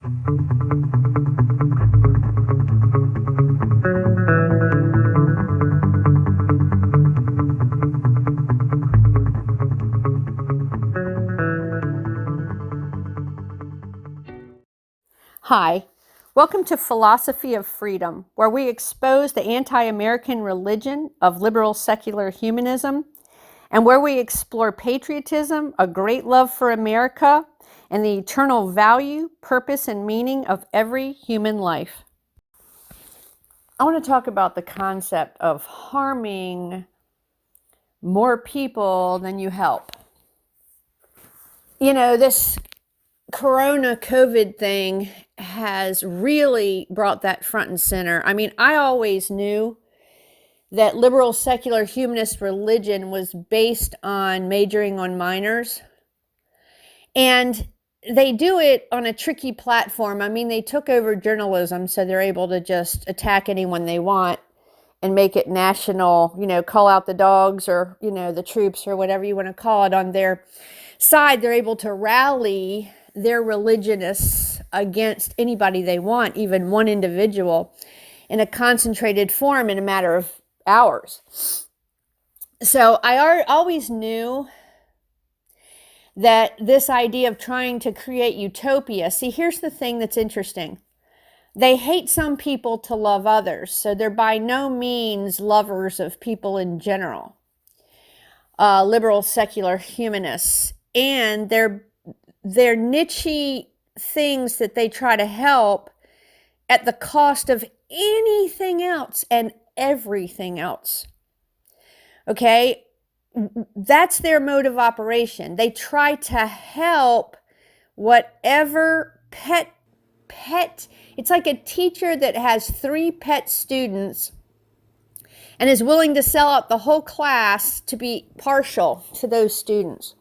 Hi, welcome to Philosophy of Freedom, where we expose the anti-American religion of liberal secular humanism, and where we explore patriotism, a great love for America, and the eternal value, purpose, and meaning of every human life. I want to talk about the concept of harming more people than you help. You know, this Corona COVID thing has really brought that front and center. I mean, I always knew that liberal secular humanist religion was based on majoring on minors. And they do it on a tricky platform. I mean, they took over journalism, so they're able to just attack anyone they want and make it national, call out the dogs or, the troops or whatever you want to call it on their side. They're able to rally their religionists against anybody they want, even one individual, in a concentrated form in a matter of hours. So I always knew that this idea of trying to create utopia, see, here's the thing that's interesting. They hate some people to love others, so they're by no means lovers of people in general. Liberal secular humanists, and they're niche things that they try to help at the cost of anything else and everything else. Okay? That's their mode of operation. They try to help whatever pet. It's like a teacher that has 3 pet students and is willing to sell out the whole class to be partial to those students.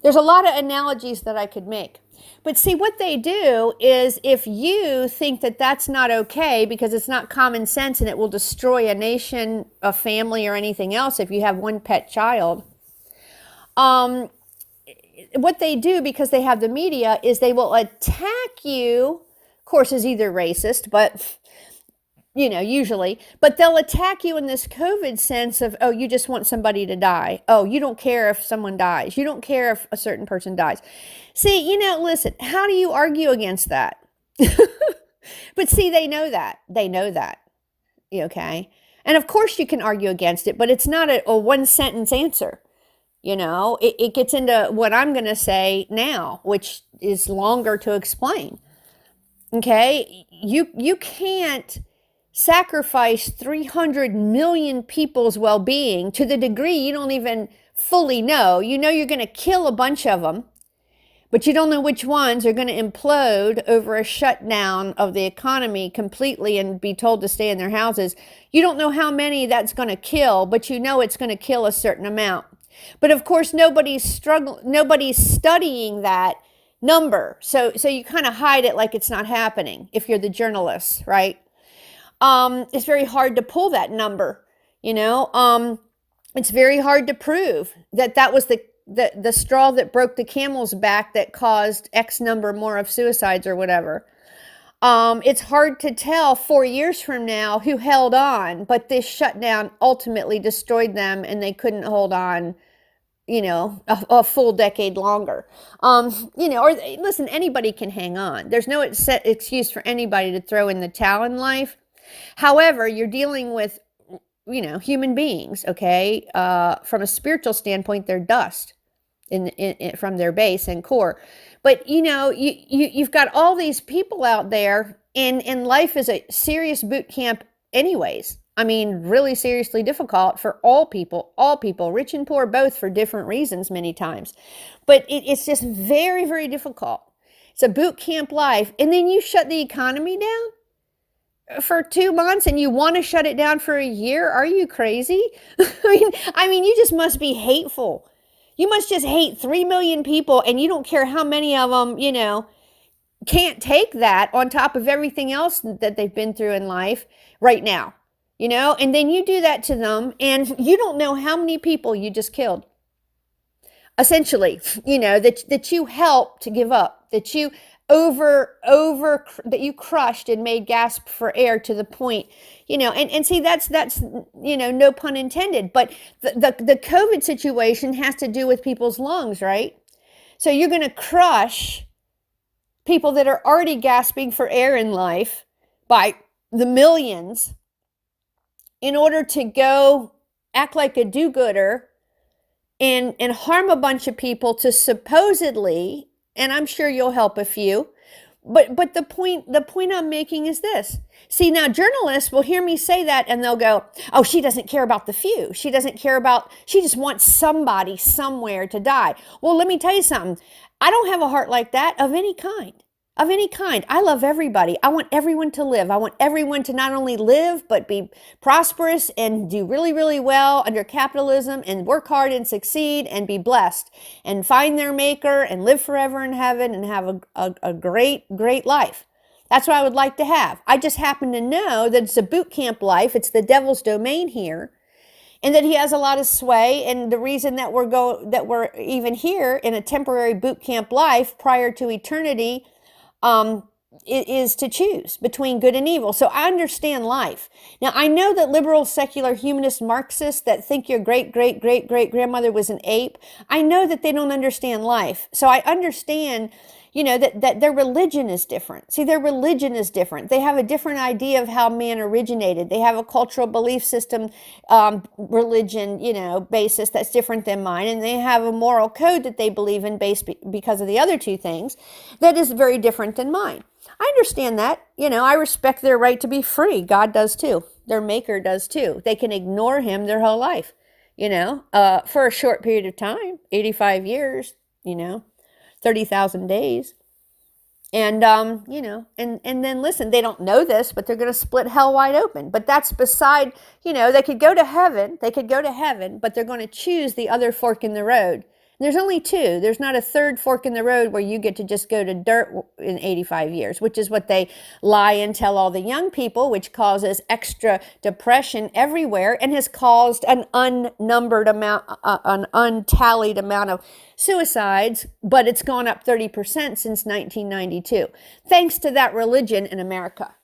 There's a lot of analogies that I could make. But see, what they do is if you think that that's not okay because it's not common sense and it will destroy a nation, a family, or anything else if you have one pet child, what they do, because they have the media, is they will attack you. Of course, is either racist, but usually, but they'll attack you in this COVID sense of, oh, you just want somebody to die. Oh, you don't care if someone dies. You don't care if a certain person dies. See, listen, how do you argue against that? But see, they know that. Okay? And of course you can argue against it, but it's not a one sentence answer. It gets into what I'm going to say now, which is longer to explain. Okay? You can't sacrifice 300 million people's well-being to the degree you don't even fully know. You know you're going to kill a bunch of them, but you don't know which ones are going to implode over a shutdown of the economy completely and be told to stay in their houses. You don't know how many that's going to kill, but you know it's going to kill a certain amount. But of course, nobody's studying that number. So you kind of hide it like it's not happening if you're the journalist, right? It's very hard to pull that number, it's very hard to prove that was the straw that broke the camel's back that caused X number more of suicides or whatever. It's hard to tell 4 years from now who held on, but this shutdown ultimately destroyed them and they couldn't hold on, a full decade longer. Or listen, anybody can hang on. There's no excuse for anybody to throw in the towel in life. However, you're dealing with, human beings, okay? From a spiritual standpoint, they're dust from their base and core. But, you've got all these people out there, and life is a serious boot camp anyways. I mean, really seriously difficult for all people, rich and poor, both for different reasons many times. But it's just very, very difficult. It's a boot camp life. And then you shut the economy down for 2 months and you want to shut it down for a year? Are you crazy? I mean, you just must be hateful. You must just hate 3 million people and you don't care how many of them, can't take that on top of everything else that they've been through in life right now, and then you do that to them and you don't know how many people you just killed. Essentially, that you helped to give up, that you that you crushed and made gasp for air to the point, and see, that's no pun intended, but the COVID situation has to do with people's lungs, right? So you're going to crush people that are already gasping for air in life by the millions in order to go act like a do-gooder and harm a bunch of people to supposedly, and I'm sure you'll help a few, but the point I'm making is this. See, now journalists will hear me say that and they'll go, oh, she doesn't care about the few. She just wants somebody somewhere to die. Well, let me tell you something. I don't have a heart like that of any kind. Of any kind. I love everybody. I want everyone to live. I want everyone to not only live, but be prosperous and do really, really well under capitalism and work hard and succeed and be blessed and find their maker and live forever in heaven and have a great, great life. That's what I would like to have. I just happen to know that it's a boot camp life. It's the devil's domain here. And that he has a lot of sway, and the reason that we're even here in a temporary boot camp life prior to eternity is to choose between good and evil. So I understand life. Now, I know that liberal, secular, humanist Marxists that think your great-great-great-great-grandmother was an ape, I know that they don't understand life. So I understand, that their religion is different. See, their religion is different. They have a different idea of how man originated. They have a cultural belief system, religion, basis that's different than mine. And they have a moral code that they believe in based because of the other two things that is very different than mine. I understand that. I respect their right to be free. God does too. Their maker does too. They can ignore him their whole life, for a short period of time, 85 years, 30,000 days. And, and then listen, they don't know this, but they're going to split hell wide open. But that's beside, they could go to heaven, but they're going to choose the other fork in the road. There's only two. There's not a third fork in the road where you get to just go to dirt in 85 years, which is what they lie and tell all the young people, which causes extra depression everywhere and has caused an untallied amount of suicides, but it's gone up 30% since 1992, thanks to that religion in America.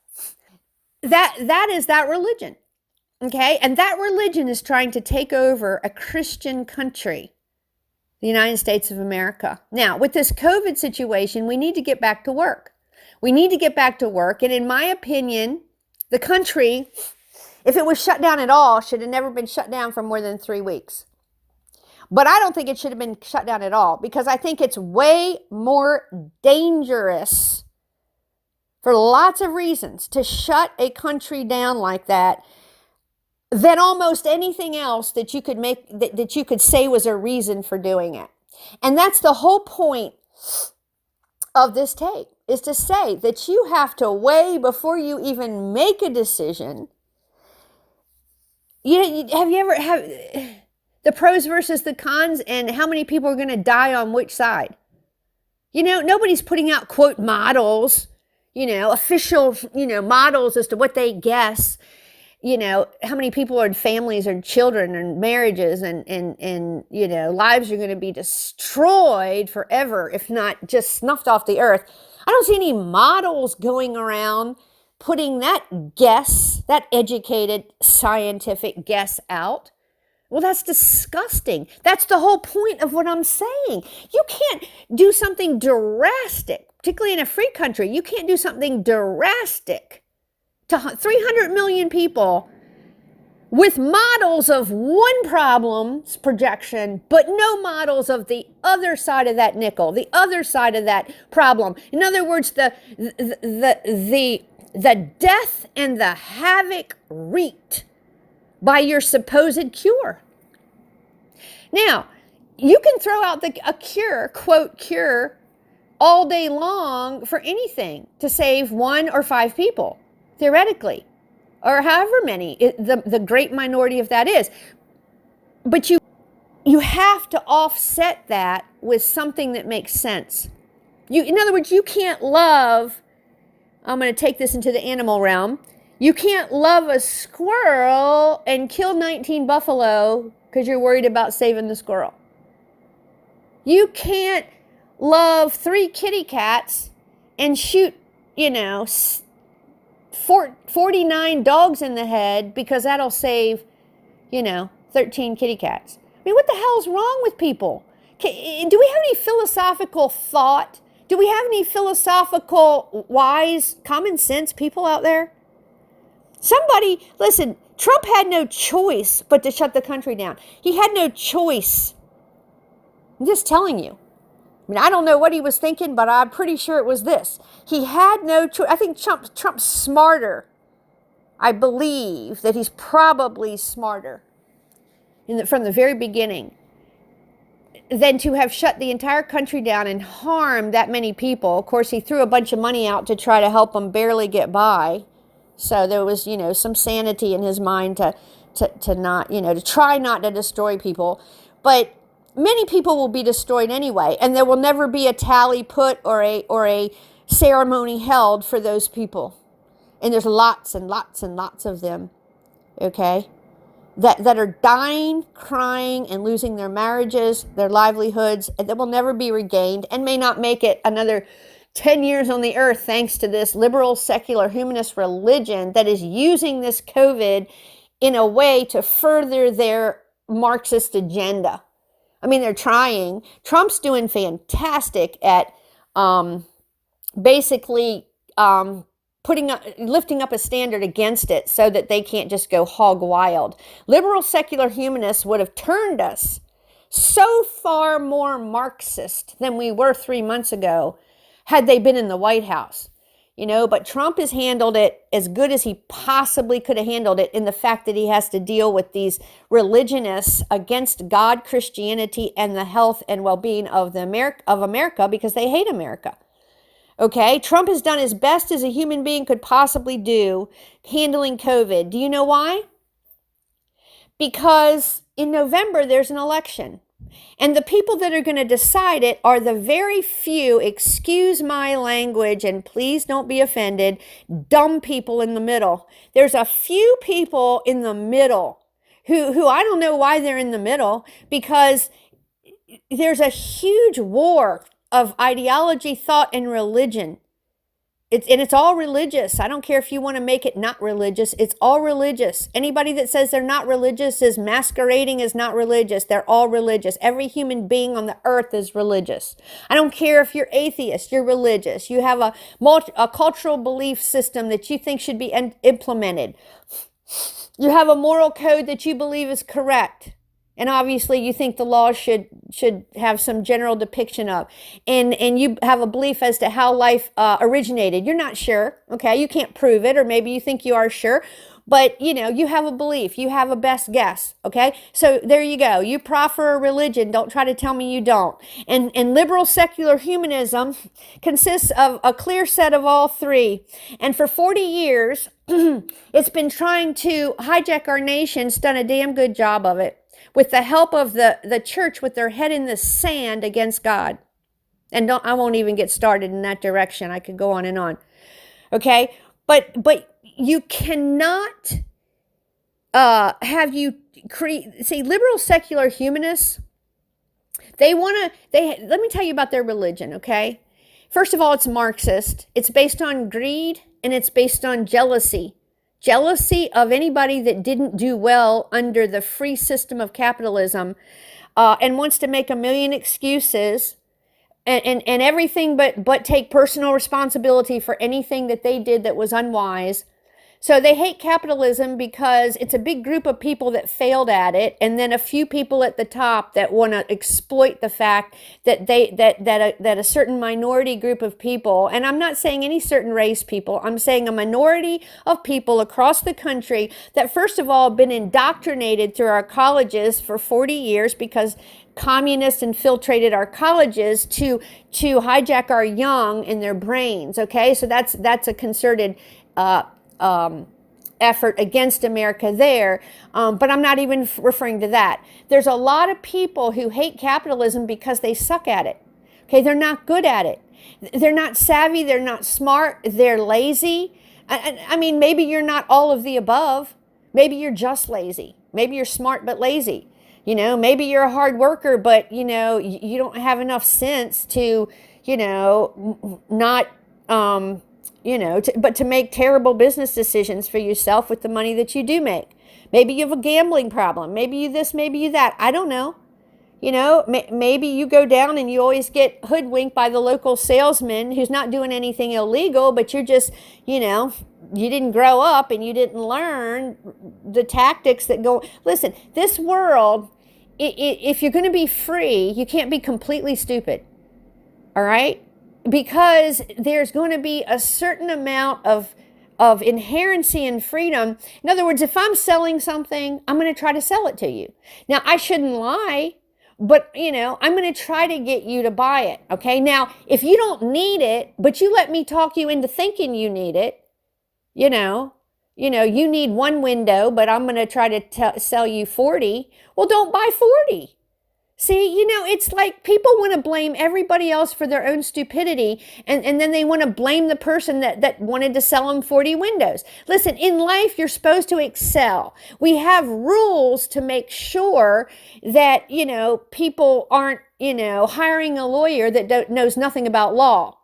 That is that religion, okay? And that religion is trying to take over a Christian country, the United States of America. Now, with this COVID situation, we need to get back to work. And in my opinion, the country, if it was shut down at all, should have never been shut down for more than 3 weeks. But I don't think it should have been shut down at all, because I think it's way more dangerous for lots of reasons to shut a country down like that than almost anything else that you could that you could say was a reason for doing it. And that's the whole point of this tape, is to say that you have to weigh before you even make a decision. Have you ever the pros versus the cons and how many people are going to die on which side? Nobody's putting out quote models, official, models as to what they guess. How many people are families or children and marriages and lives are going to be destroyed forever, if not just snuffed off the earth. I don't see any models going around putting that guess, that educated scientific guess out. Well, that's disgusting. That's the whole point of what I'm saying. You can't do something drastic, particularly in a free country. You can't do something drastic to 300 million people with models of one problem's projection, but no models of the other side of that nickel, the other side of that problem. In other words, the death and the havoc wreaked by your supposed cure. Now, you can throw out a cure, quote, cure, all day long for anything to save 1 or 5 people. Theoretically, or however many the great minority of that is. But you have to offset that with something that makes sense. In other words, you can't love, I'm going to take this into the animal realm, you can't love a squirrel and kill 19 buffalo because you're worried about saving the squirrel. You can't love 3 kitty cats and shoot, 49 dogs in the head because that'll save, 13 kitty cats. I mean, what the hell's wrong with people? Do we have any philosophical thought? Do we have any philosophical, wise, common sense people out there? Somebody, listen, Trump had no choice but to shut the country down. He had no choice. I'm just telling you. I mean, I don't know what he was thinking, but I'm pretty sure it was this. He had no choice. I think Trump's smarter. I believe that he's probably smarter from the very beginning than to have shut the entire country down and harmed that many people. Of course, he threw a bunch of money out to try to help them barely get by. So there was, some sanity in his mind to not, to try not to destroy people. But many people will be destroyed anyway, and there will never be a tally put or a ceremony held for those people. And there's lots and lots and lots of them, okay, that are dying, crying, and losing their marriages, their livelihoods, and that will never be regained and may not make it another 10 years on the earth thanks to this liberal secular humanist religion that is using this COVID in a way to further their Marxist agenda. I mean, they're trying. Trump's doing fantastic at basically lifting up a standard against it so that they can't just go hog wild. Liberal secular humanists would have turned us so far more Marxist than we were 3 months ago had they been in the White House. But Trump has handled it as good as he possibly could have handled it in the fact that he has to deal with these religionists against God, Christianity, and the health and well-being of America because they hate America. Okay, Trump has done his best as a human being could possibly do handling COVID. Do you know why? Because in November, there's an election. And the people that are going to decide it are the very few, excuse my language, and please don't be offended, dumb people in the middle. There's a few people in the middle who I don't know why they're in the middle, because there's a huge war of ideology, thought, and religion. It's all religious. I don't care if you want to make it not religious. It's all religious. Anybody that says they're not religious is masquerading as not religious. They're all religious. Every human being on the earth is religious. I don't care if you're atheist, you're religious. You have a cultural belief system that you think should be implemented. You have a moral code that you believe is correct. And obviously you think the law should have some general depiction of. And you have a belief as to how life originated. You're not sure, okay? You can't prove it, or maybe you think you are sure. But, you have a belief. You have a best guess, okay? So there you go. You proffer a religion. Don't try to tell me you don't. And liberal secular humanism consists of a clear set of all three. And for 40 years, it's been trying to hijack our nation. It's done a damn good job of it, with the help of the church with their head in the sand against God. And I won't even get started in that direction. I could go on and on. Okay? But you cannot liberal secular humanists, let me tell you about their religion, okay? First of all, it's Marxist. It's based on greed, and it's based on jealousy. Jealousy of anybody that didn't do well under the free system of capitalism, and wants to make a million excuses and everything but take personal responsibility for anything that they did that was unwise. So they hate capitalism because it's a big group of people that failed at it, and then a few people at the top that want to exploit the fact that that a certain minority group of people, and I'm not saying any certain race people, I'm saying a minority of people across the country that first of all have been indoctrinated through our colleges for 40 years because communists infiltrated our colleges to hijack our young in their brains. Okay, so that's a concerted effort against America there, but I'm not even referring to that. There's a lot of people who hate capitalism because they suck at it. Okay, they're not good at it. They're not savvy. They're not smart. They're lazy. I mean, maybe you're not all of the above. Maybe you're just lazy. Maybe you're smart but lazy. Maybe you're a hard worker, but you don't have enough sense to, not but to make terrible business decisions for yourself with the money that you do make. Maybe you have a gambling problem. Maybe you this, maybe you that. I don't know. Maybe you go down and you always get hoodwinked by the local salesman who's not doing anything illegal, but you're just, you didn't grow up and you didn't learn the tactics that go. Listen, this world, if you're going to be free, you can't be completely stupid. All right? Because there's going to be a certain amount of inherency in freedom. In other words, if I'm selling something, I'm going to try to sell it to you. Now, I shouldn't lie, but, I'm going to try to get you to buy it. Okay? Now, if you don't need it, but you let me talk you into thinking you need it, you need one window, but I'm going to try to sell you 40. Well, don't buy 40. See, it's like people want to blame everybody else for their own stupidity, and then they want to blame the person that wanted to sell them 40 windows. Listen, in life, you're supposed to excel. We have rules to make sure that, people aren't, hiring a lawyer that knows nothing about law.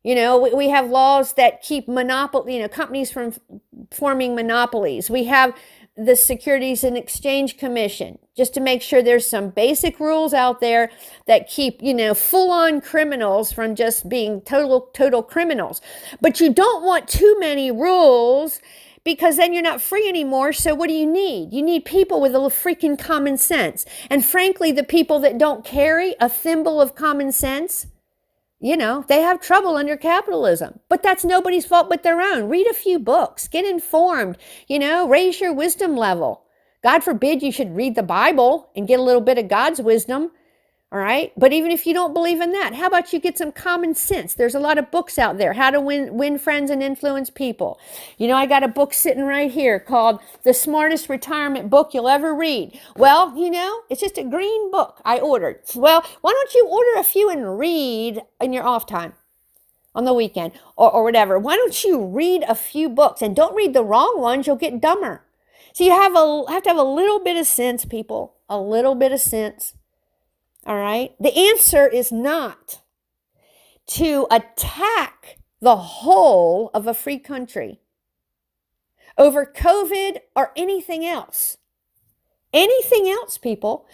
We have laws that keep companies from forming monopolies. We have the Securities and Exchange Commission, just to make sure there's some basic rules out there that keep, full-on criminals from just being total criminals. But you don't want too many rules, because then you're not free anymore. So what do you need? You need people with a little freaking common sense. And frankly, the people that don't carry a thimble of common sense, they have trouble under capitalism. But that's nobody's fault but their own. Read a few books. Get informed. Raise your wisdom level. God forbid you should read the Bible and get a little bit of God's wisdom. All right? But even if you don't believe in that, how about you get some common sense? There's a lot of books out there. How to win friends and influence people. I got a book sitting right here called The Smartest Retirement Book You'll Ever Read. Well, it's just a green book I ordered. Well, why don't you order a few and read in your off time on the weekend or whatever? Why don't you read a few books? And don't read the wrong ones. You'll get dumber. So you have to have a little bit of sense, people. A little bit of sense. All right? The answer is not to attack the whole of a free country over COVID or anything else. Anything else, people.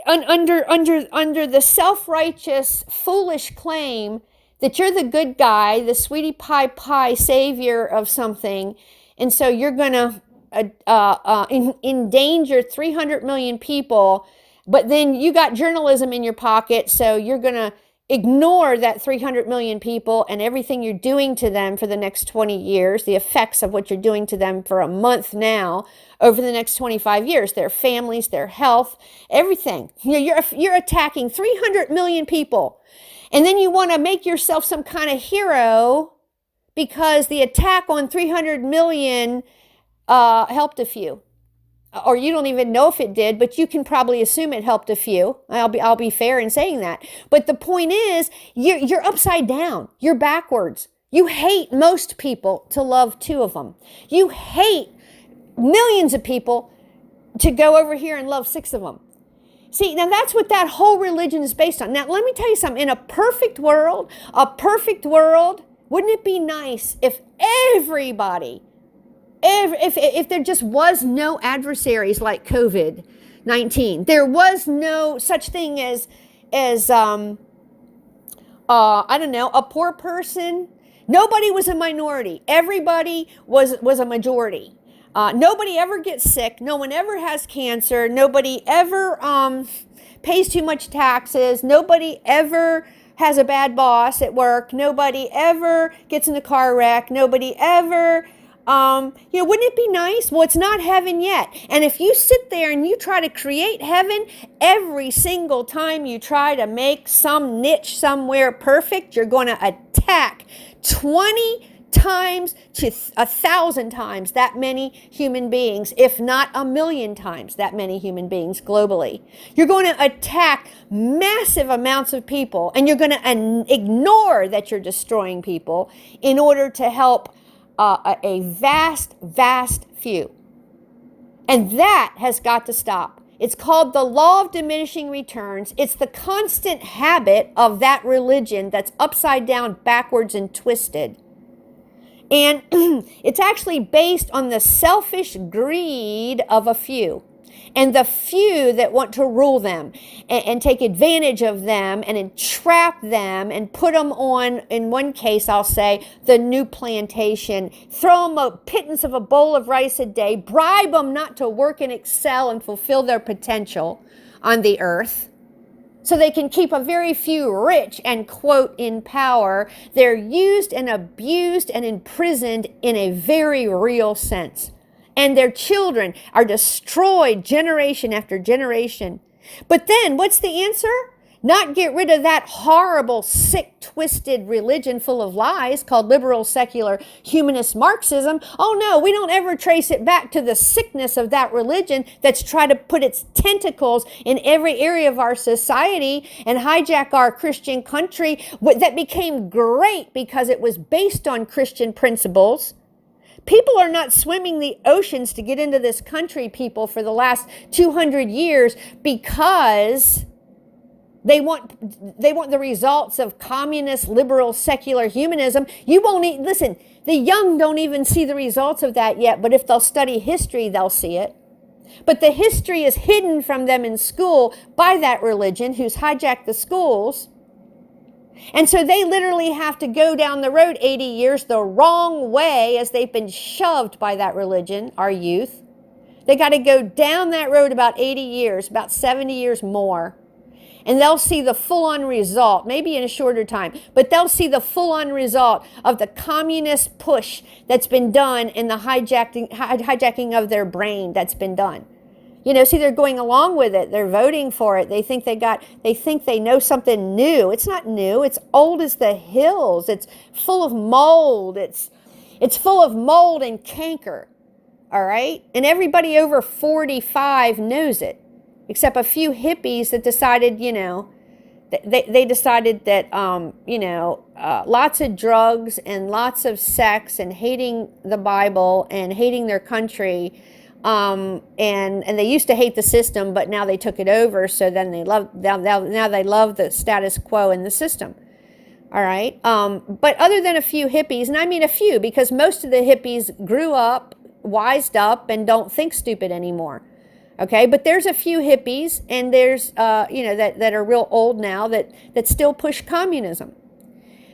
Under the self-righteous, foolish claim that you're the good guy, the sweetie pie savior of something, and so you're going to endanger 300 million people. But then you got journalism in your pocket, so you're going to ignore that 300 million people and everything you're doing to them for the next 20 years, the effects of what you're doing to them for a month now, over the next 25 years, their families, their health, everything. You're attacking 300 million people. And then you want to make yourself some kind of hero because the attack on 300 million helped a few. Or you don't even know if it did, but you can probably assume it helped a few. I'll be fair in saying that. But the point is, you're upside down. You're backwards. You hate most people to love two of them. You hate millions of people to go over here and love 6 of them. See, now that's what that whole religion is based on. Now, let me tell you something. In a perfect world, wouldn't it be nice if everybody, if there just was no adversaries like COVID-19, there was no such thing as I don't know, a poor person. Nobody was a minority. Everybody was a majority. Nobody ever gets sick. No one ever has cancer. Nobody ever pays too much taxes. Nobody ever has a bad boss at work. Nobody ever gets in a car wreck. Nobody ever, wouldn't it be nice? Well, it's not heaven yet. And if you sit there and you try to create heaven, every single time you try to make some niche somewhere perfect, you're going to attack 20 times to 1,000 times that many human beings, if not 1,000,000 times that many human beings globally. You're going to attack massive amounts of people, and you're going to ignore that you're destroying people in order to help a vast few. And that has got to stop. It's called the law of diminishing returns. It's the constant habit of that religion that's upside down, backwards, and twisted. And it's actually based on the selfish greed of a few. And the few that want to rule them and take advantage of them and entrap them and put them on, in one case, I'll say, the new plantation, throw them a pittance of a bowl of rice a day, bribe them not to work and excel and fulfill their potential on the earth, so they can keep a very few rich and, quote, in power. They're used and abused and imprisoned in a very real sense. And their children are destroyed generation after generation. But then, what's the answer? Not get rid of that horrible, sick, twisted religion full of lies called Liberal Secular Humanist Marxism. Oh no, we don't ever trace it back to the sickness of that religion that's tried to put its tentacles in every area of our society and hijack our Christian country that became great because it was based on Christian principles. People are not swimming the oceans to get into this country, people, for the last 200 years because they want the results of communist, liberal, secular humanism. You won't listen, the young don't even see the results of that yet, but if they'll study history, they'll see it. But the history is hidden from them in school by that religion who's hijacked the schools. And so they literally have to go down the road 80 years the wrong way as they've been shoved by that religion, our youth. They got to go down that road about 80 years, about 70 years more. And they'll see the full-on result, maybe in a shorter time, but they'll see the full-on result of the communist push that's been done in the hijacking of their brain that's been done. You know, see, they're going along with it. They're voting for it. They think they know something new. It's not new. It's old as the hills. It's full of mold. It's full of mold and canker. All right? And everybody over 45 knows it, except a few hippies that decided, you know, they decided that, lots of drugs and lots of sex and hating the Bible and hating their country. And they used to hate the system, but now they took it over. So then now they love the status quo in the system. All right. But other than a few hippies, and I mean a few, because most of the hippies grew up, wised up, and don't think stupid anymore. Okay. But there's a few hippies, and there's, that are real old now that still push communism.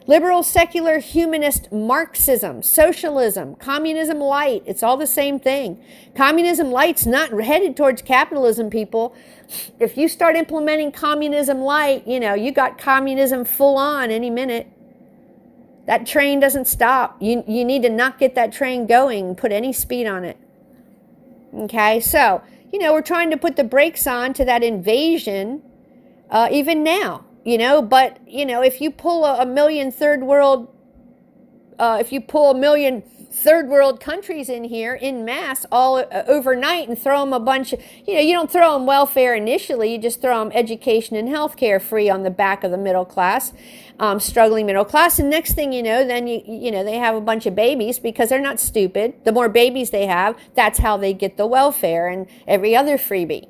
Liberal Secular Humanist Marxism, socialism, communism light, it's all the same thing. Communism light's not headed towards capitalism, people. If you start implementing communism light, you got communism full on any minute. That train doesn't stop. You need to not get that train going and put any speed on it. Okay, so, we're trying to put the brakes on to that invasion even now. But if you pull a million third world countries in here in mass all overnight and throw them a bunch of, you don't throw them welfare initially, you just throw them education and healthcare free on the back of the middle class, struggling middle class. And next thing you know, then they have a bunch of babies because they're not stupid. The more babies they have, that's how they get the welfare and every other freebie.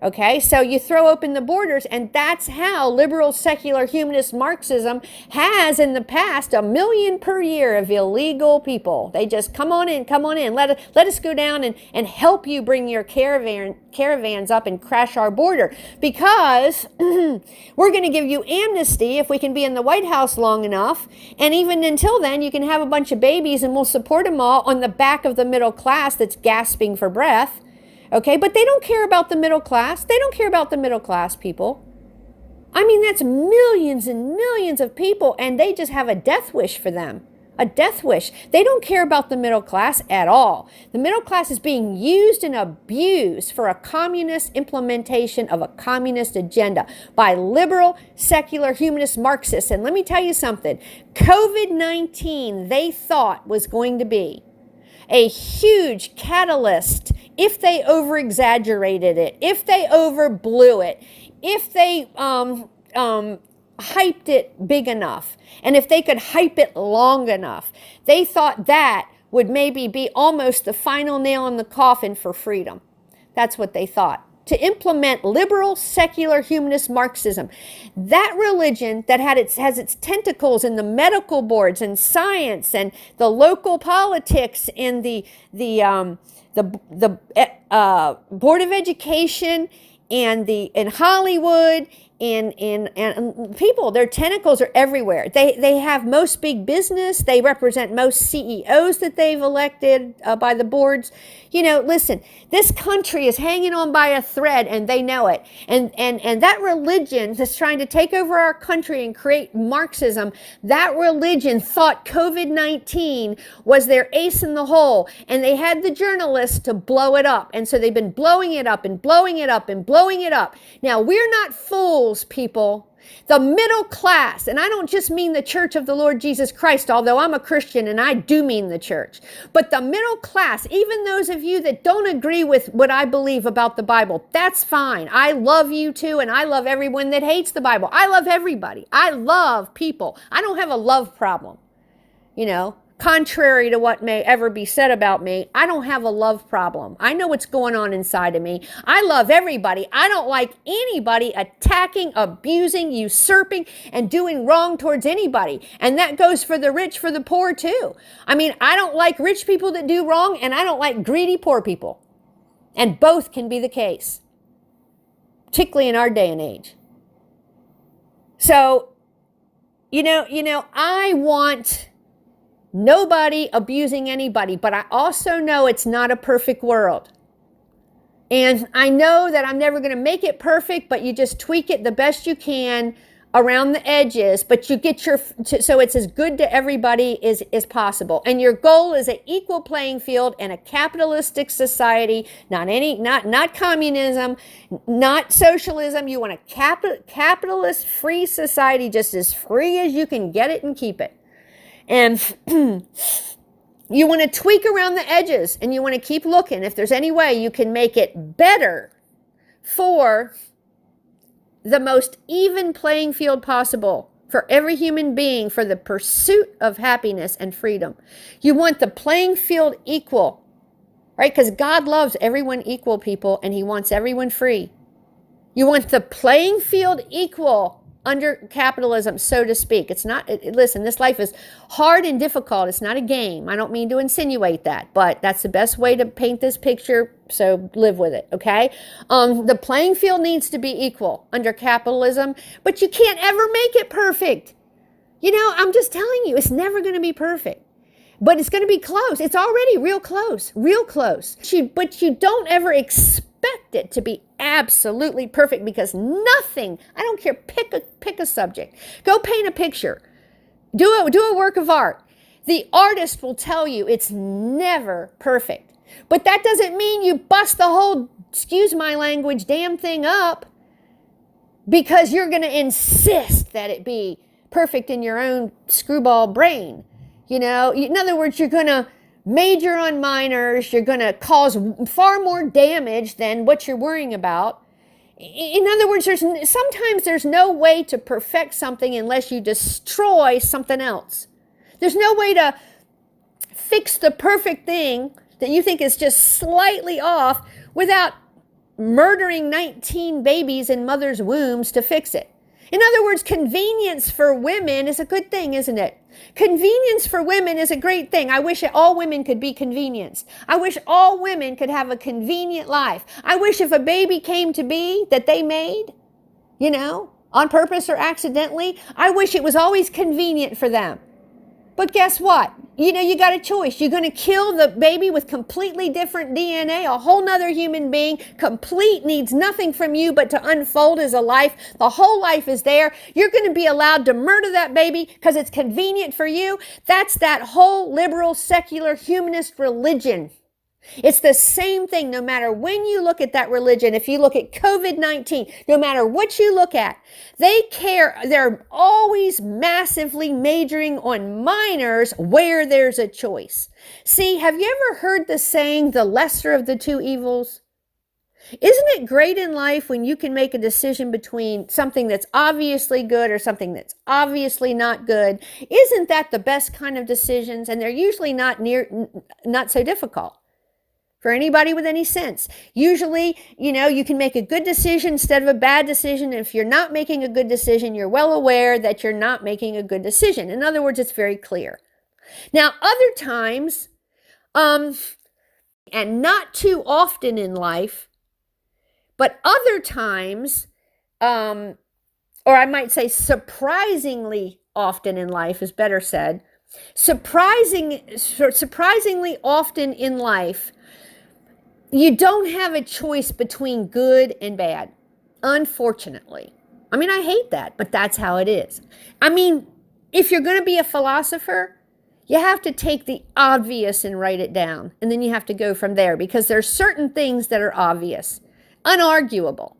Okay, so you throw open the borders, and that's how liberal secular humanist Marxism has in the past 1 million per year of illegal people. They just come on in, let us go down and help you bring your caravans up and crash our border, because we're going to give you amnesty if we can be in the White House long enough, and even until then you can have a bunch of babies and we'll support them all on the back of the middle class that's gasping for breath. Okay, but they don't care about the middle class. They don't care about the middle class people. I mean, that's millions and millions of people, and they just have a death wish for them. A death wish. They don't care about the middle class at all. The middle class is being used and abused for a communist implementation of a communist agenda by liberal, secular, humanist Marxists. And let me tell you something. Covid-19, they thought was going to be a huge catalyst if they over-exaggerated it, if they overblew it, if they hyped it big enough, and if they could hype it long enough. They thought that would maybe be almost the final nail in the coffin for freedom. That's what they thought. to implement liberal secular humanist Marxism. That religion that has its tentacles in the medical boards and science and the local politics and the Board of Education and in Hollywood and people, their tentacles are everywhere. They have most big business. They represent most CEOs that they've elected by the boards. You know, listen, this country is hanging on by a thread, and they know it. And that religion that's trying to take over our country and create Marxism, that religion thought COVID-19 was their ace in the hole, and they had the journalists to blow it up. And so they've been blowing it up and blowing it up and blowing it up. Now, we're not fools, people. The middle class, and I don't just mean the Church of the Lord Jesus Christ, although I'm a Christian and I do mean the church, but the middle class, even those of you that don't agree with what I believe about the Bible, that's fine. I love you too, and I love everyone that hates the Bible. I love everybody. I love people. I don't have a love problem. You know, contrary to what may ever be said about me, I don't have a love problem. I know what's going on inside of me. I love everybody. I don't like anybody attacking, abusing, usurping, and doing wrong towards anybody. And that goes for the rich, for the poor too. I mean, I don't like rich people that do wrong, and I don't like greedy poor people. And both can be the case, particularly in our day and age. So, you know, I want nobody abusing anybody, but I also know it's not a perfect world. And I know that I'm never going to make it perfect, but you just tweak it the best you can around the edges, but you get so it's as good to everybody as possible. And your goal is an equal playing field in a capitalistic society, not communism, not socialism. You want a capitalist free society, just as free as you can get it and keep it. And you want to tweak around the edges, and you want to keep looking if there's any way you can make it better for the most even playing field possible for every human being for the pursuit of happiness and freedom. You want the playing field equal, right? Because God loves everyone equal, people, and he wants everyone free. You want the playing field equal under capitalism, so to speak. It's not, listen, this life is hard and difficult. It's not a game. I don't mean to insinuate that, but that's the best way to paint this picture, so live with it, okay? The playing field needs to be equal under capitalism, but you can't ever make it perfect. You know, I'm just telling you, it's never going to be perfect. But it's going to be close. It's already real close, real close. But you don't ever expect it to be absolutely perfect, because nothing, I don't care, pick a subject. Go paint a picture. Do a work of art. The artist will tell you it's never perfect. But that doesn't mean you bust the whole, excuse my language, damn thing up because you're going to insist that it be perfect in your own screwball brain. You know, in other words, you're going to major on minors. You're going to cause far more damage than what you're worrying about. In other words, sometimes there's no way to perfect something unless you destroy something else. There's no way to fix the perfect thing that you think is just slightly off without murdering 19 babies in mothers' wombs to fix it. In other words, convenience for women is a good thing, isn't it? Convenience for women is a great thing. I wish all women could be convenienced. I wish all women could have a convenient life. I wish if a baby came to be that they made, you know, on purpose or accidentally, I wish it was always convenient for them. But guess what? You know, you got a choice. You're going to kill the baby with completely different DNA, a whole nother human being, complete, needs nothing from you but to unfold as a life. The whole life is there. You're going to be allowed to murder that baby because it's convenient for you. That's that whole liberal, secular, humanist religion. It's the same thing no matter when you look at that religion. If you look at COVID-19, no matter what you look at, they care. They're always massively majoring on minors where there's a choice. See, have you ever heard the saying, the lesser of the two evils? Isn't it great in life when you can make a decision between something that's obviously good or something that's obviously not good? Isn't that the best kind of decisions? And they're usually not so difficult. for anybody with any sense. Usually, you can make a good decision instead of a bad decision. And if you're not making a good decision, you're well aware that you're not making a good decision. In other words, it's very clear. Now, other times, and not too often in life, but other times, or I might say surprisingly often in life is better said, surprisingly often in life, you don't have a choice between good and bad, unfortunately. I mean, I hate that, but that's how it is. I mean, if you're going to be a philosopher, you have to take the obvious and write it down, and then you have to go from there, because there's certain things that are obvious, unarguable.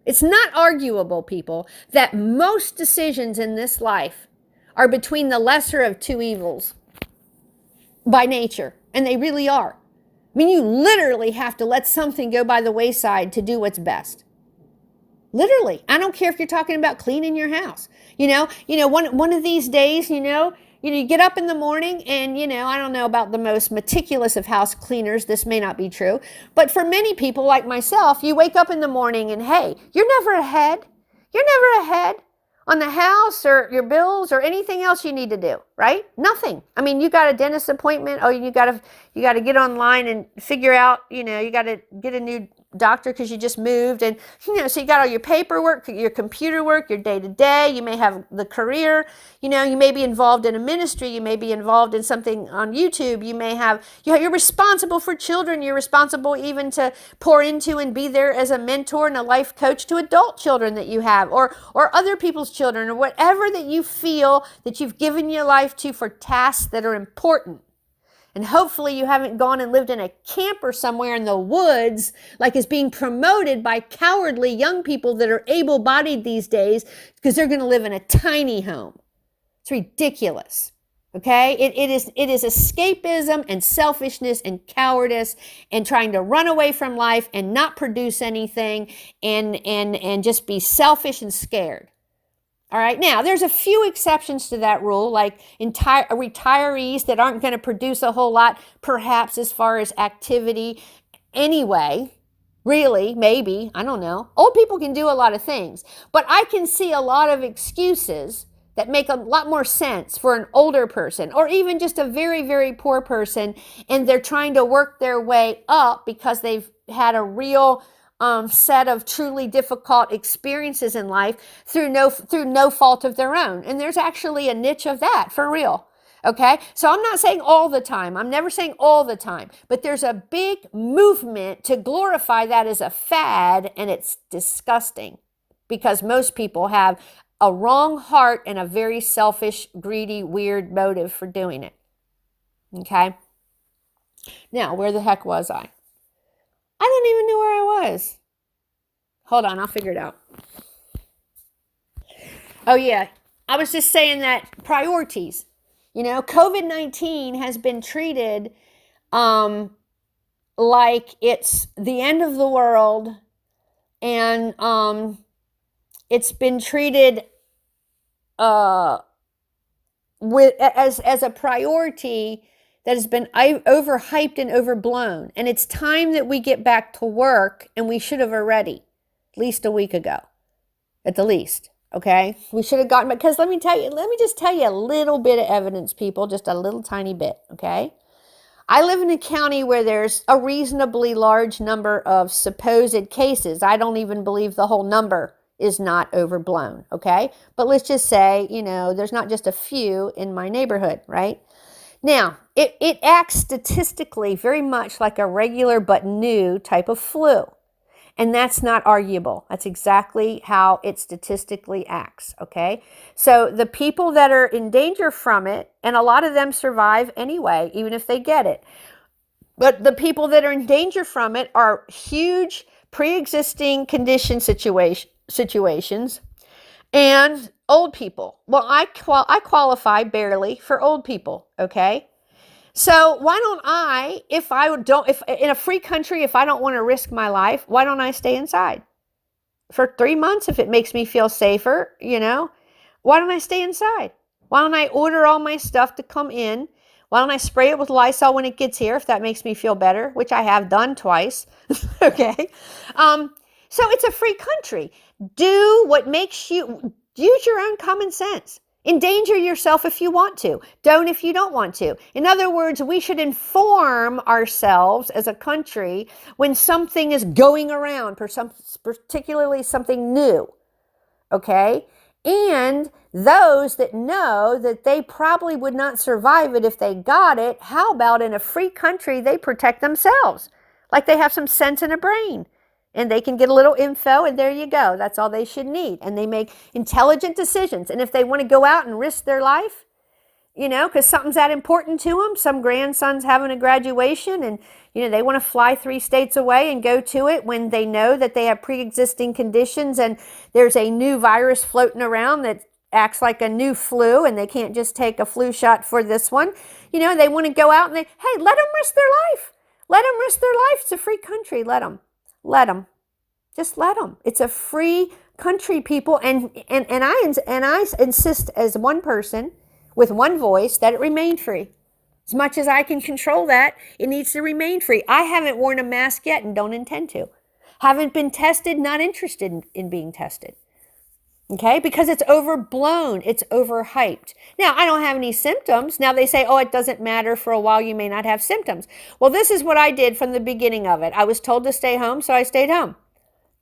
It's not arguable, people, that most decisions in this life are between the lesser of two evils by nature, and they really are. I mean, you literally have to let something go by the wayside to do what's best. Literally. I don't care if you're talking about cleaning your house. One of these days, you get up in the morning and, I don't know about the most meticulous of house cleaners. This may not be true. But for many people like myself, you wake up in the morning and, hey, you're never ahead. You're never ahead on the house or your bills or anything else you need to do, right? Nothing. I mean, you got a dentist appointment. Oh, you got to get online and figure out, you got to get a new doctor because you just moved, and so you got all your paperwork, your computer work, your day-to-day. You may have the career, you may be involved in a ministry, you may be involved in something on YouTube, you're responsible for children, you're responsible even to pour into and be there as a mentor and a life coach to adult children that you have, or other people's children, or whatever that you feel that you've given your life to for tasks that are important. And hopefully you haven't gone and lived in a camper somewhere in the woods like is being promoted by cowardly young people that are able-bodied these days because they're going to live in a tiny home. It's ridiculous. Okay? It is escapism and selfishness and cowardice and trying to run away from life and not produce anything and just be selfish and scared. All right. Now, there's a few exceptions to that rule, like retirees that aren't going to produce a whole lot, perhaps as far as activity anyway. Really, maybe, I don't know. Old people can do a lot of things, but I can see a lot of excuses that make a lot more sense for an older person or even just a very, very poor person, and they're trying to work their way up because they've had a real set of truly difficult experiences in life through no fault of their own. And there's actually a niche of that, for real. Okay? So I'm not saying all the time. I'm never saying all the time. But there's a big movement to glorify that as a fad, and it's disgusting because most people have a wrong heart and a very selfish, greedy, weird motive for doing it. Okay? Now, where the heck was I? I don't even know where I was. Hold on, I'll figure it out. Oh yeah, I was just saying that priorities. COVID-19 has been treated like it's the end of the world, and it's been treated as a priority that has been overhyped and overblown. And it's time that we get back to work, and we should have already, at least a week ago, at the least, okay? We should have gotten, because let me just tell you a little bit of evidence, people, just a little tiny bit, okay? I live in a county where there's a reasonably large number of supposed cases. I don't even believe the whole number is not overblown, okay? But let's just say, there's not just a few in my neighborhood, right? Now, it acts statistically very much like a regular but new type of flu. And that's not arguable. That's exactly how it statistically acts, okay? So the people that are in danger from it, and a lot of them survive anyway, even if they get it. But the people that are in danger from it are huge pre-existing condition situations and old people. Well, I qualify barely for old people, okay? So why don't I, if in a free country, if I don't want to risk my life, why don't I stay inside for 3 months if it makes me feel safer, Why don't I stay inside? Why don't I order all my stuff to come in? Why don't I spray it with Lysol when it gets here, if that makes me feel better, which I have done twice. Okay. So it's a free country. Do what makes you, use your own common sense. Endanger yourself if you want to. Don't if you don't want to. In other words, we should inform ourselves as a country when something is going around, particularly something new. Okay? And those that know that they probably would not survive it if they got it, how about in a free country they protect themselves? Like they have some sense in a brain. And they can get a little info, and there you go. That's all they should need. And they make intelligent decisions. And if they want to go out and risk their life, because something's that important to them, some grandson's having a graduation, and, they want to fly 3 states away and go to it when they know that they have pre-existing conditions and there's a new virus floating around that acts like a new flu, and they can't just take a flu shot for this one. They want to go out and hey, let them risk their life. Let them risk their life. It's a free country. Let them. Let them. Just let them. It's a free country, people. And I insist as one person with one voice that it remain free. As much as I can control that, it needs to remain free. I haven't worn a mask yet and don't intend to. Haven't been tested, not interested in being tested. Okay, because it's overblown, it's overhyped. Now, I don't have any symptoms. Now they say, oh, it doesn't matter, for a while you may not have symptoms. Well, this is what I did from the beginning of it. I was told to stay home, so I stayed home.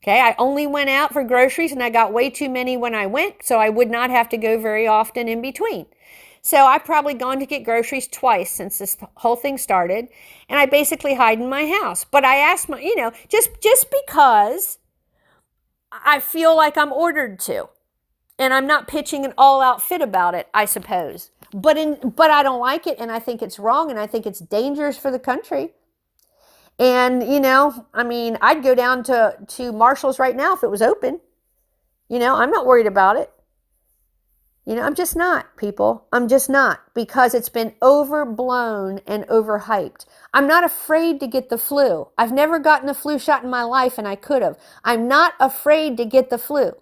Okay, I only went out for groceries, and I got way too many when I went, so I would not have to go very often in between. So I've probably gone to get groceries twice since this whole thing started, and I basically hide in my house. But I asked my, just because I feel like I'm ordered to. And I'm not pitching an all-out fit about it, I suppose. But I don't like it, and I think it's wrong, and I think it's dangerous for the country. And, I'd go down to Marshall's right now if it was open. I'm not worried about it. I'm just not, people. I'm just not, because it's been overblown and overhyped. I'm not afraid to get the flu. I've never gotten a flu shot in my life, and I could have. I'm not afraid to get the flu.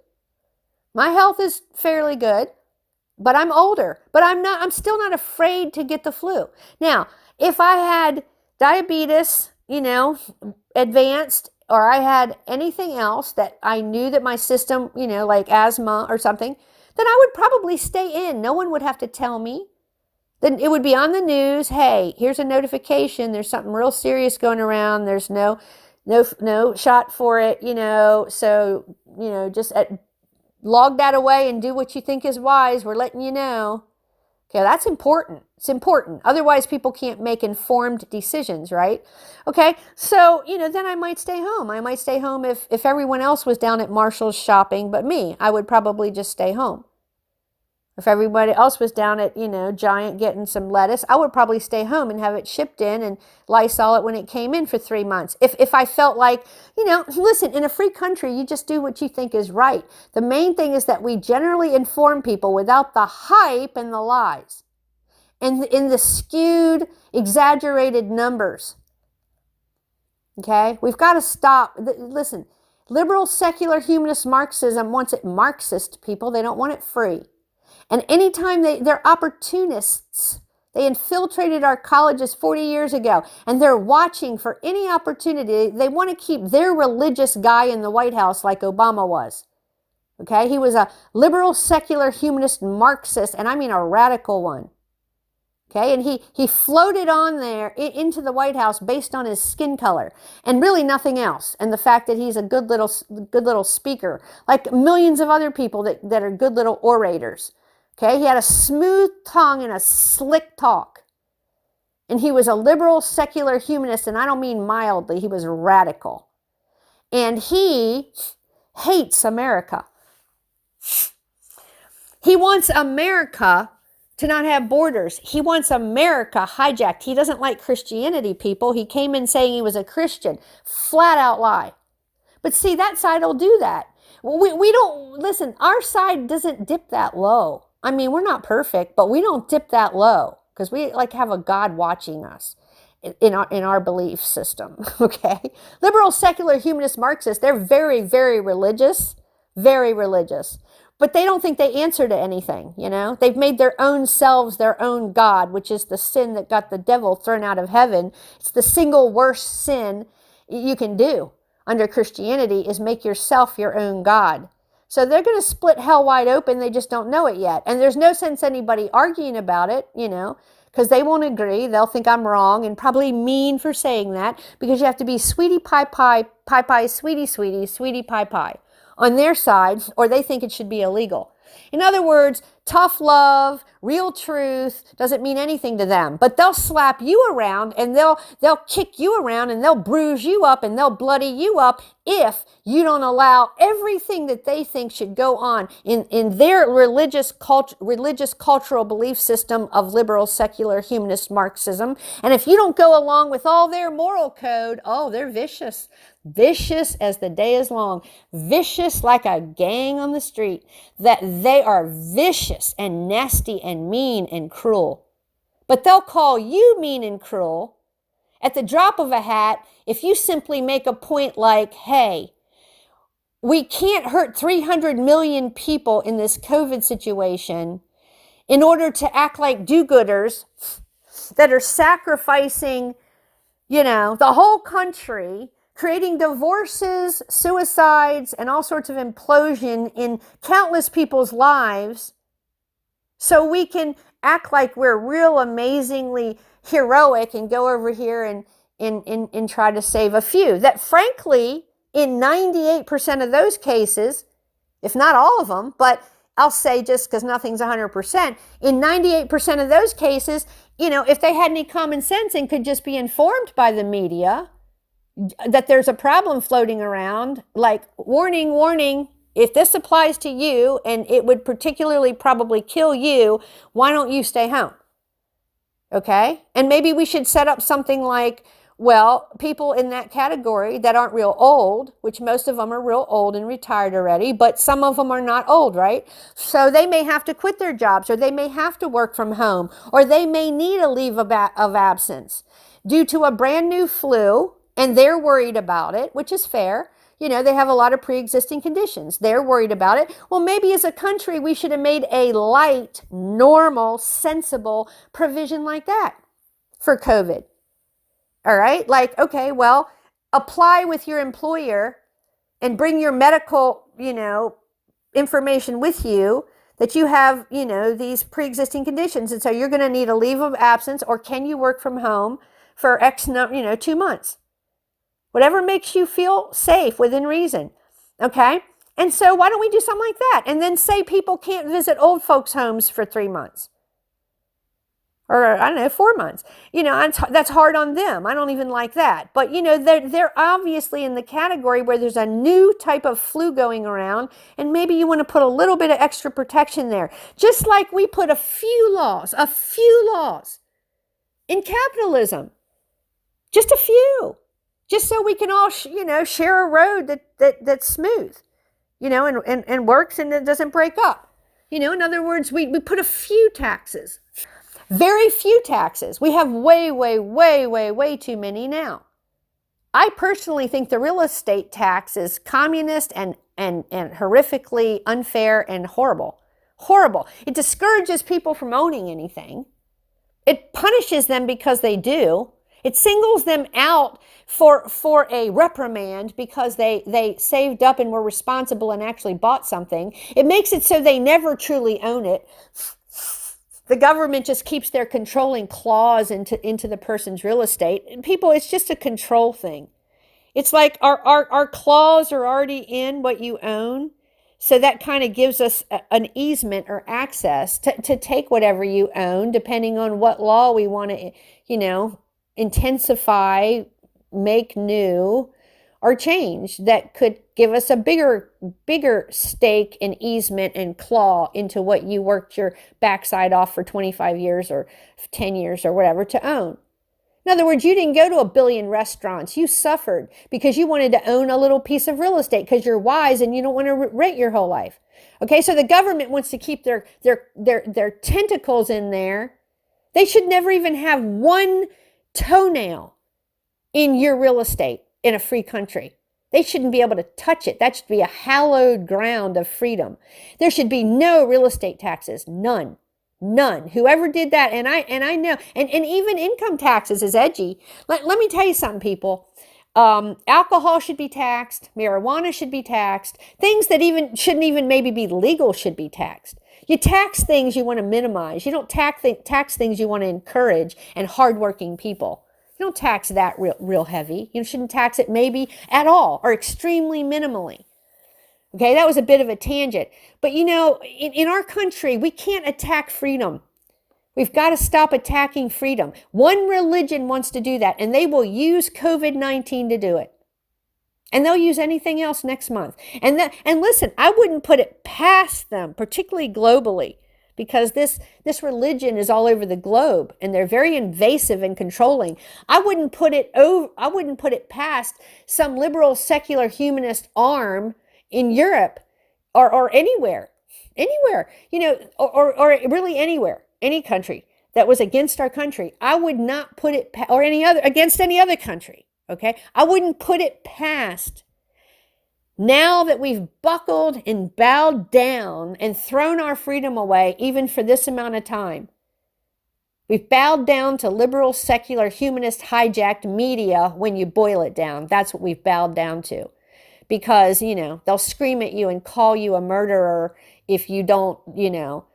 My health is fairly good, but I'm older. But I'm still not afraid to get the flu. Now, if I had diabetes, advanced, or I had anything else that I knew that my system, like asthma or something, then I would probably stay in. No one would have to tell me. Then it would be on the news. Hey, here's a notification. There's something real serious going around. There's no shot for it, so, just log that away and do what you think is wise. We're letting you know. Okay, that's important. It's important. Otherwise, people can't make informed decisions, right? Okay, so, then I might stay home. I might stay home if everyone else was down at Marshall's shopping but me. I would probably just stay home. If everybody else was down at, Giant getting some lettuce, I would probably stay home and have it shipped in and Lysol it when it came in for 3 months. If I felt like, listen, in a free country, you just do what you think is right. The main thing is that we generally inform people without the hype and the lies and in the skewed, exaggerated numbers. Okay? We've got to stop. Listen, liberal secular humanist Marxism wants it Marxist, people. They don't want it free. And anytime they're opportunists, they infiltrated our colleges 40 years ago, and they're watching for any opportunity. They want to keep their religious guy in the White House like Obama was. Okay, he was a liberal secular humanist Marxist, and I mean a radical one. Okay, and he floated on there into the White House based on his skin color and really nothing else. And the fact that he's a good little speaker, like millions of other people that are good little orators. Okay, he had a smooth tongue and a slick talk. And he was a liberal secular humanist, and I don't mean mildly, he was radical. And he hates America. He wants America to not have borders. He wants America hijacked. He doesn't like Christianity, people. He came in saying he was a Christian. Flat out lie. But see, that side will do that. We don't, listen, our side doesn't dip that low. I mean, we're not perfect, but we don't dip that low because we have a God watching us in our belief system, okay? Liberal, secular, humanist, Marxist, they're very, very religious, but they don't think they answer to anything, you know? They've made their own selves their own God, which is the sin that got the devil thrown out of heaven. It's the single worst sin you can do under Christianity is make yourself your own God. So they're going to split hell wide open. They just don't know it yet. And there's no sense anybody arguing about it, you know, because they won't agree. They'll think I'm wrong and probably mean for saying that, because you have to be sweetie pie pie, pie pie, sweetie sweetie, sweetie pie pie on their side, or they think it should be illegal. In other words, tough love, real truth doesn't mean anything to them, but they'll slap you around and they'll kick you around and they'll bruise you up and they'll bloody you up if you don't allow everything that they think should go on in their religious cultural belief system of liberal secular humanist Marxism. And if you don't go along with all their moral code, oh, they're vicious. Vicious as the day is long. Vicious like a gang on the street. That they are vicious and nasty and mean and cruel. But they'll call you mean and cruel at the drop of a hat if you simply make a point like, hey, we can't hurt 300 million people in this COVID situation in order to act like do-gooders that are sacrificing, you know, the whole country, creating divorces, suicides, and all sorts of implosion in countless people's lives, so we can act like we're real amazingly heroic and go over here and try to save a few. That frankly, in 98% of those cases, if not all of them, but I'll say just because nothing's 100%, in 98% of those cases, you know, if they had any common sense and could just be informed by the media that there's a problem floating around, like warning, warning, if this applies to you and it would particularly probably kill you, why don't you stay home? Okay? And maybe we should set up something like, well, people in that category that aren't real old, which most of them are real old and retired already, but some of them are not old, right? So they may have to quit their jobs, or they may have to work from home, or they may need a leave of absence due to a brand new flu, and they're worried about it, which is fair. You know, they have a lot of pre-existing conditions. They're worried about it. Well, maybe as a country, we should have made a light, normal, sensible provision like that for COVID. All right? Like, okay, well, apply with your employer and bring your medical, you know, information with you that you have, you know, these pre-existing conditions. And so you're going to need a leave of absence, or can you work from home for X, 2 months? Whatever makes you feel safe within reason, okay? And so why don't we do something like that? And then say people can't visit old folks' homes for 3 months. Or, I don't know, 4 months. You know, that's hard on them. I don't even like that. But, you know, they're obviously in the category where there's a new type of flu going around, and maybe you want to put a little bit of extra protection there. Just like we put a few laws in capitalism. Just a few. Just so we can all, share a road that's smooth, and works and it doesn't break up. In other words, we put a few taxes, very few taxes. We have way, way, way, way, way too many now. I personally think the real estate tax is communist and horrifically unfair and horrible. Horrible. It discourages people from owning anything. It punishes them because they do. It singles them out for a reprimand because they saved up and were responsible and actually bought something. It makes it so they never truly own it. The government just keeps their controlling claws into the person's real estate. And people, it's just a control thing. It's like our claws are already in what you own. So that kind of gives us an easement or access to take whatever you own, depending on what law we want to, intensify, make new, or change that could give us a bigger stake and easement and claw into what you worked your backside off for 25 years or 10 years or whatever to own. In other words, you didn't go to a billion restaurants. You suffered because you wanted to own a little piece of real estate because you're wise and you don't want to rent your whole life. Okay, so the government wants to keep their tentacles in there. They should never even have one toenail in your real estate in a free country. They shouldn't be able to touch it. That should be a hallowed ground of freedom. There should be no real estate taxes, none. None. Whoever did that, and I know, and even income taxes is edgy. Let me tell you something, people. Alcohol should be taxed. Marijuana should be taxed. Things that even shouldn't even maybe be legal should be taxed. You tax things you want to minimize. You don't tax things you want to encourage and hardworking people. You don't tax that real heavy. You shouldn't tax it maybe at all or extremely minimally. Okay, that was a bit of a tangent. But you know, in our country, we can't attack freedom. We've got to stop attacking freedom. One religion wants to do that, and they will use COVID-19 to do it. And they'll use anything else next month. And listen, I wouldn't put it past them, particularly globally, because this religion is all over the globe, and they're very invasive and controlling. I wouldn't put it past some liberal secular humanist arm in Europe or anywhere, you know, or really anywhere, any country that was against our country. I would not put it or against any other country. Okay, I wouldn't put it past. Now that we've buckled and bowed down and thrown our freedom away, even for this amount of time, we've bowed down to liberal, secular, humanist, hijacked media. When you boil it down, that's what we've bowed down to. Because, you know, they'll scream at you and call you a murderer if you don't, you know,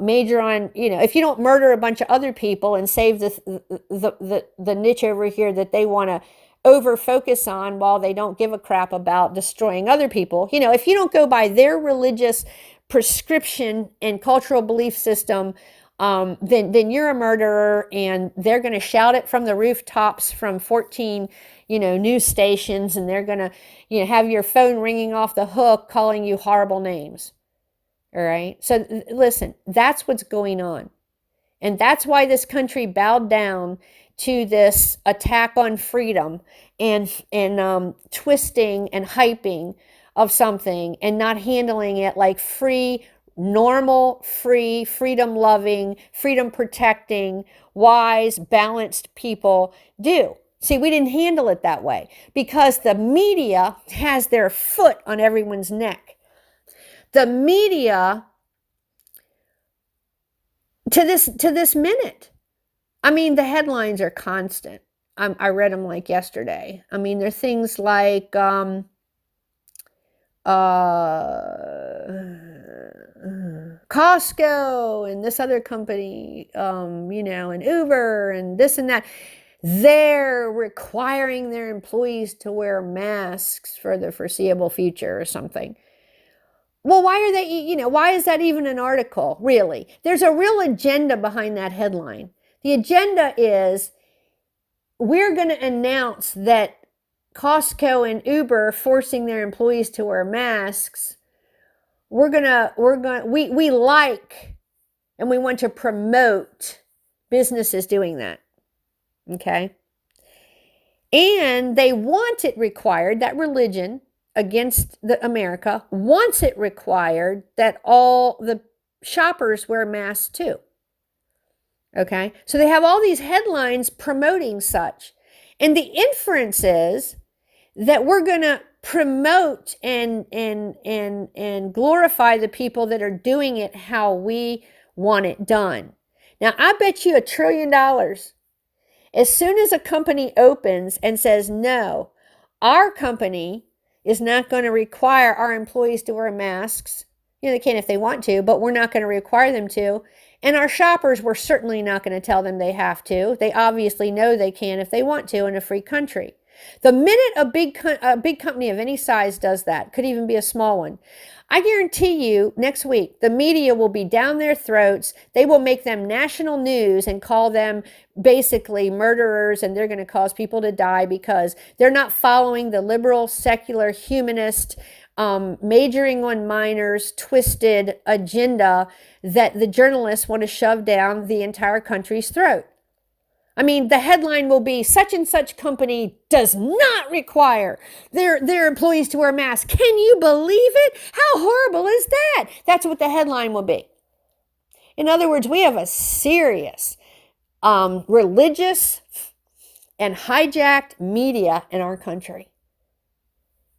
major on, you know, if you don't murder a bunch of other people and save the niche over here that they want to over focus on while they don't give a crap about destroying other people. You know, if you don't go by their religious prescription and cultural belief system, then you're a murderer, and they're going to shout it from the rooftops from 14, you know, news stations, and they're going to, you know, have your phone ringing off the hook calling you horrible names. All right. So listen, that's what's going on. And that's why this country bowed down to this attack on freedom and twisting and hyping of something and not handling it like free, normal, free, freedom-loving, freedom-protecting, wise, balanced people do. See, we didn't handle it that way because the media has their foot on everyone's neck. The media, to this minute, I mean, the headlines are constant. I read them like yesterday. I mean, they're things like Costco and this other company, you know, and Uber and this and that. They're requiring their employees to wear masks for the foreseeable future or something. Well, why are they, you know, why is that even an article, really? There's a real agenda behind that headline. The agenda is we're going to announce that Costco and Uber forcing their employees to wear masks. We like and we want to promote businesses doing that. Okay. And they want it required, that religion against America wants it required that all the shoppers wear masks too. Okay. So they have all these headlines promoting such. And the inference is that we're going to promote and glorify the people that are doing it how we want it done. Now, I bet you $1 trillion. As soon as a company opens and says, no, our company is not going to require our employees to wear masks. You know, they can if they want to, but we're not going to require them to. And our shoppers, we're certainly not going to tell them they have to. They obviously know they can if they want to in a free country. The minute a big company of any size does that, could even be a small one, I guarantee you next week, the media will be down their throats. They will make them national news and call them basically murderers, and they're going to cause people to die because they're not following the liberal, secular, humanist, majoring on minors, twisted agenda that the journalists want to shove down the entire country's throat. I mean, the headline will be such and such company does not require their employees to wear masks. Can you believe it? How horrible is that? That's what the headline will be. In other words, we have a serious religious and hijacked media in our country.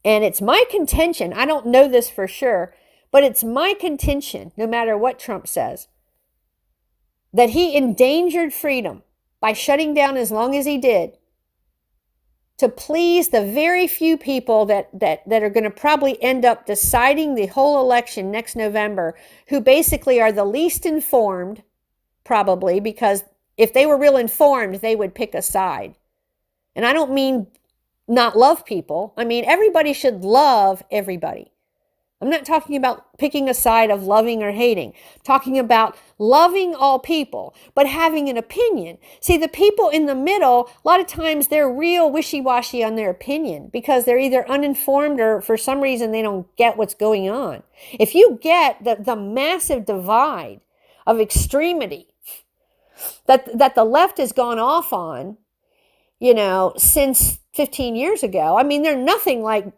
And it's my contention, I don't know this for sure, but it's my contention, no matter what Trump says, that he endangered freedom by shutting down as long as he did to please the very few people that are going to probably end up deciding the whole election next November, who basically are the least informed, probably, because if they were real informed, they would pick a side. And I don't mean not love people. I mean, everybody should love everybody. I'm not talking about picking a side of loving or hating. I'm talking about loving all people, but having an opinion. See, the people in the middle, a lot of times they're real wishy-washy on their opinion because they're either uninformed or for some reason they don't get what's going on. If you get the massive divide of extremity that the left has gone off on, since 15 years ago, I mean, they're nothing like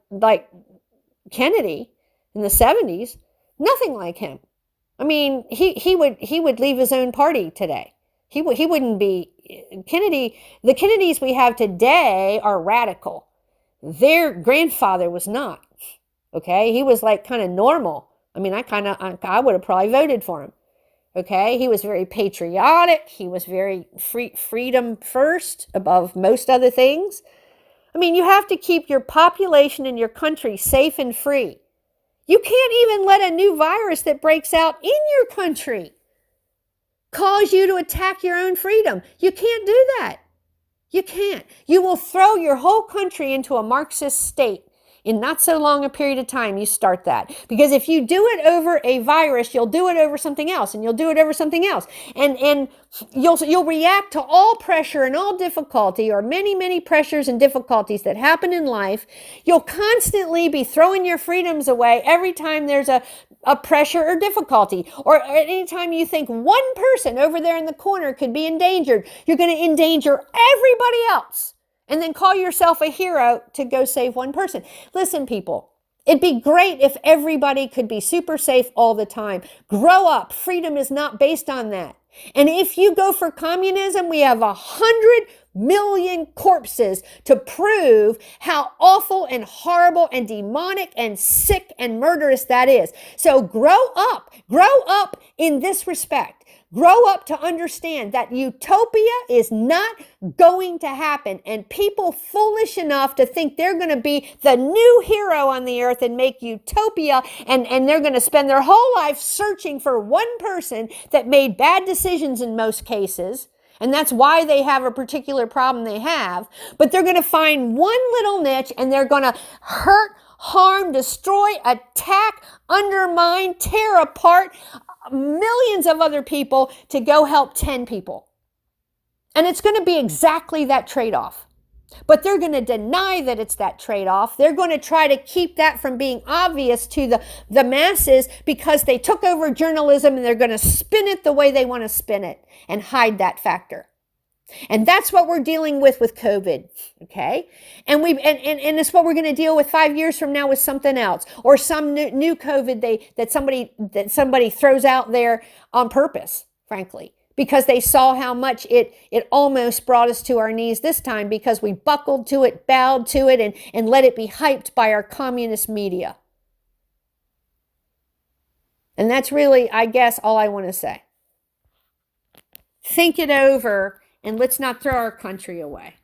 Kennedy in the 70s, nothing like him. I mean, he would leave his own party today. He wouldn't be Kennedy. The Kennedys we have today are radical. Their grandfather was not. Okay, he was like kind of normal. I mean, I would have probably voted for him. Okay, he was very patriotic. He was very freedom first above most other things. I mean, you have to keep your population and your country safe and free. You can't even let a new virus that breaks out in your country cause you to attack your own freedom. You can't do that. You can't. You will throw your whole country into a Marxist state. In not so long a period of time, you start that. Because if you do it over a virus, you'll do it over something else, and you'll do it over something else. And you'll react to all pressure and all difficulty, or many, many pressures and difficulties that happen in life. You'll constantly be throwing your freedoms away every time there's a pressure or difficulty. Or anytime you think one person over there in the corner could be endangered, you're going to endanger everybody else. And then call yourself a hero to go save one person. Listen, people, it'd be great if everybody could be super safe all the time. Grow up. Freedom is not based on that. And if you go for communism, we have 100 million corpses to prove how awful and horrible and demonic and sick and murderous that is. So grow up in this respect. Grow up to understand that utopia is not going to happen, and people foolish enough to think they're going to be the new hero on the earth and make utopia, and they're going to spend their whole life searching for one person that made bad decisions in most cases, and that's why they have a particular problem they have. But they're going to find one little niche, and they're going to hurt, harm, destroy, attack, undermine, tear apart millions of other people to go help 10 people. And it's going to be exactly that trade-off. But they're going to deny that it's that trade-off. They're going to try to keep that from being obvious to the masses because they took over journalism, and they're going to spin it the way they want to spin it and hide that factor. And that's what we're dealing with COVID, okay? And it's what we're going to deal with 5 years from now with something else, or some new COVID that somebody throws out there on purpose, frankly, because they saw how much it almost brought us to our knees this time because we buckled to it, bowed to it, and let it be hyped by our communist media. And that's really, I guess, all I want to say. Think it over. And let's not throw our country away.